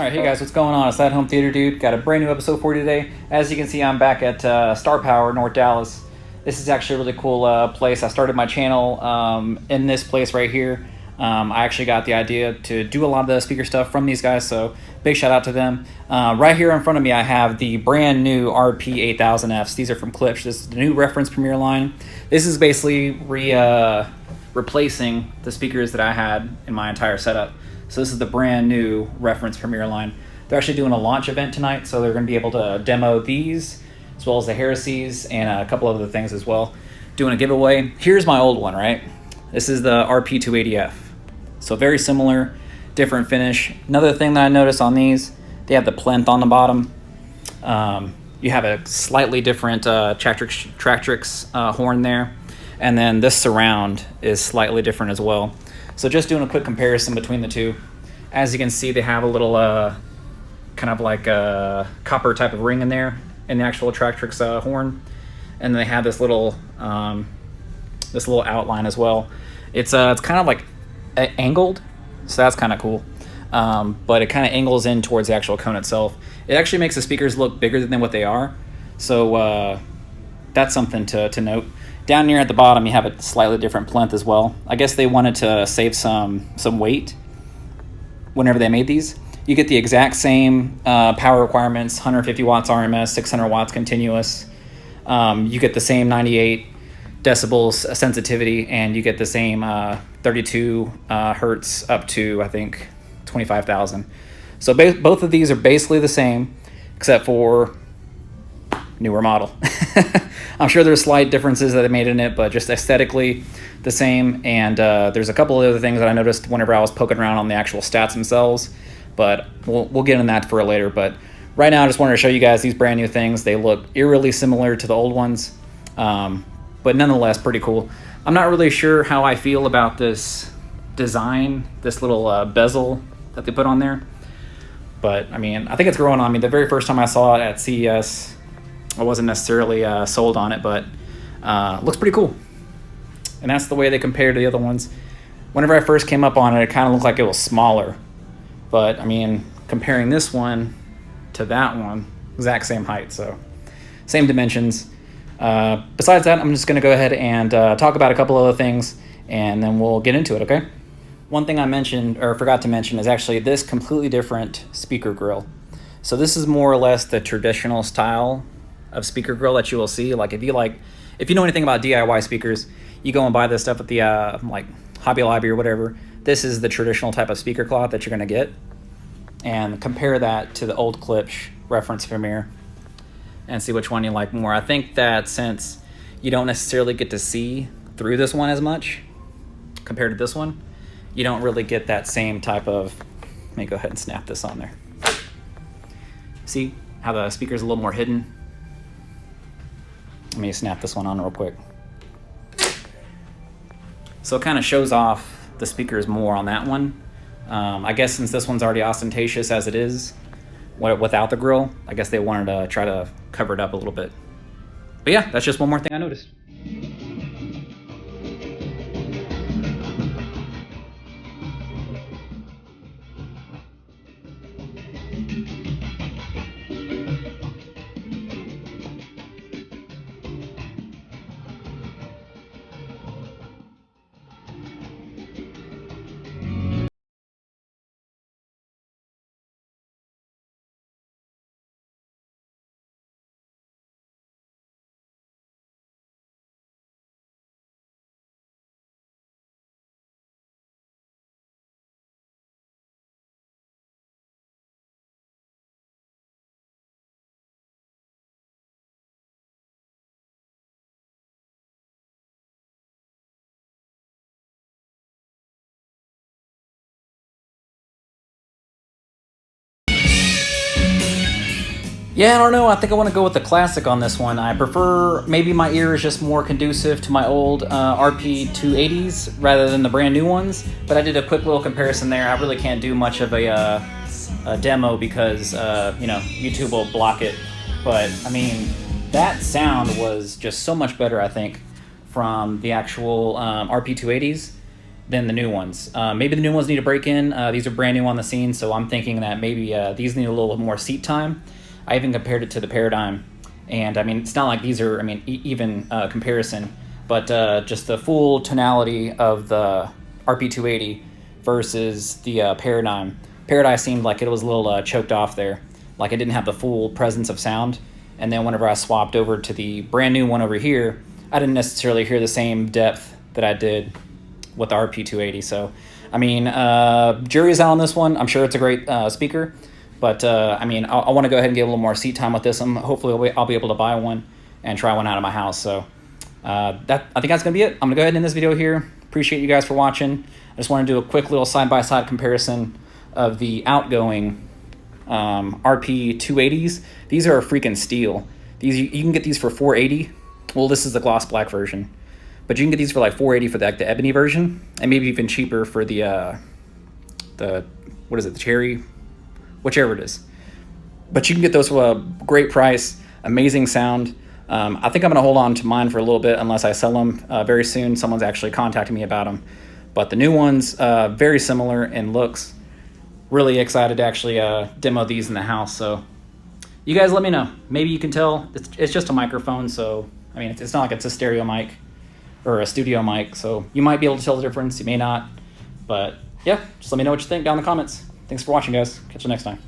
Alright, hey guys, what's going on? It's That Home Theater Dude. Got a brand new episode for you today. As you can see, I'm back at Star Power, North Dallas. This is actually a really cool place. I started my channel in this place right here. I actually got the idea to do a lot of the speaker stuff from these guys, so big shout out to them. Right here in front of me, I have the brand new Rp-8000fs. These are from Klipsch. This is the new reference Premier line. This is basically replacing the speakers that I had in my entire setup. So this is the brand new reference Premier line. They're actually doing a launch event tonight, so they're going to be able to demo these, as well as the Heresies and a couple other things as well. Doing a giveaway. Here's my old one, right? This is the Rp-280f. So very similar, different finish. Another thing that I noticed on these, they have the plinth on the bottom. You have a slightly different Tractrix horn there. And then this surround is slightly different as well. So just doing a quick comparison between the two. As you can see, they have a little kind of like a copper type of ring in there in the actual Tractrix horn. And they have this little outline as well. It's kind of like angled, so that's kind of cool. But it kind of angles in towards the actual cone itself. It actually makes the speakers look bigger than what they are. So that's something to note. Down here at the bottom, you have a slightly different plinth as well. I guess they wanted to save some weight whenever they made these. You get the exact same power requirements, 150 watts RMS, 600 watts continuous. You get the same 98 decibels sensitivity, and you get the same 32 hertz up to, I think, 25,000. So both of these are basically the same, except for newer model. I'm sure there's slight differences that they made in it, but just aesthetically the same. And there's a couple of other things that I noticed whenever I was poking around on the actual stats themselves, but we'll get into that for later. But right now I just wanted to show you guys these brand new things. They look eerily similar to the old ones, but nonetheless pretty cool. I'm not really sure how I feel about this design, this little bezel that they put on there, but I mean, I think it's growing on me. The very first time I saw it at CES, I wasn't necessarily sold on it, but looks pretty cool. And that's the way they compare to the other ones. Whenever I first came up on it, it kind of looked like it was smaller. But I mean, comparing this one to that one, exact same height, so same dimensions. Besides that, I'm just going to go ahead and talk about a couple other things, and then we'll get into it, okay? One thing I mentioned, or forgot to mention, is actually this completely different speaker grill. So this is more or less the traditional style of speaker grill that you will see. Like if you know anything about DIY speakers, you go and buy this stuff at the like Hobby Lobby or whatever. This is the traditional type of speaker cloth that you're going to get, and compare that to the old Klipsch reference Premier and see which one you like more. I think that since you don't necessarily get to see through this one as much compared to this one, you don't really get that same type of, let me go ahead and snap this on there. See how the speaker's a little more hidden? Let me snap this one on real quick. So it kind of shows off the speakers more on that one. I guess since this one's already ostentatious as it is, without the grill, I guess they wanted to try to cover it up a little bit. But yeah, that's just one more thing I noticed. Yeah, I don't know. I think I want to go with the classic on this one. I prefer, maybe my ear is just more conducive to my old Rp-280s rather than the brand new ones. But I did a quick little comparison there. I really can't do much of a demo because, you know, YouTube will block it. But, I mean, that sound was just so much better, I think, from the actual Rp-280s. than the new ones. Maybe the new ones need a break in. These are brand new on the scene, so I'm thinking that maybe these need a little more seat time. I even compared it to the Paradigm, and I mean, it's not like these are, I mean, even comparison, but just the full tonality of the RP-280 versus the Paradigm. Paradigm seemed like it was a little choked off there, like it didn't have the full presence of sound. And then whenever I swapped over to the brand new one over here, I didn't necessarily hear the same depth that I did with the RP-280. So, I mean, jury's out on this one. I'm sure it's a great speaker, but I mean, I want to go ahead and get a little more seat time with this. Hopefully I'll be able to buy one and try one out of my house. So I think that's going to be it. I'm going to go ahead and end this video here. Appreciate you guys for watching. I just want to do a quick little side-by-side comparison of the outgoing RP-280s. These are a freaking steal. These you can get these for $480. Well, this is the gloss black version, but you can get these for like $480 for the ebony version, and maybe even cheaper for the what is it, the cherry, whichever it is. But you can get those for a great price, amazing sound. I think I'm gonna hold on to mine for a little bit unless I sell them very soon. Someone's actually contacting me about them. But the new ones, very similar in looks. Really excited to actually demo these in the house. So you guys let me know. Maybe you can tell it's just a microphone, so I mean, it's not like it's a stereo mic or a studio mic, so you might be able to tell the difference, you may not. But yeah, just let me know what you think down in the comments. Thanks for watching, guys. Catch you next time.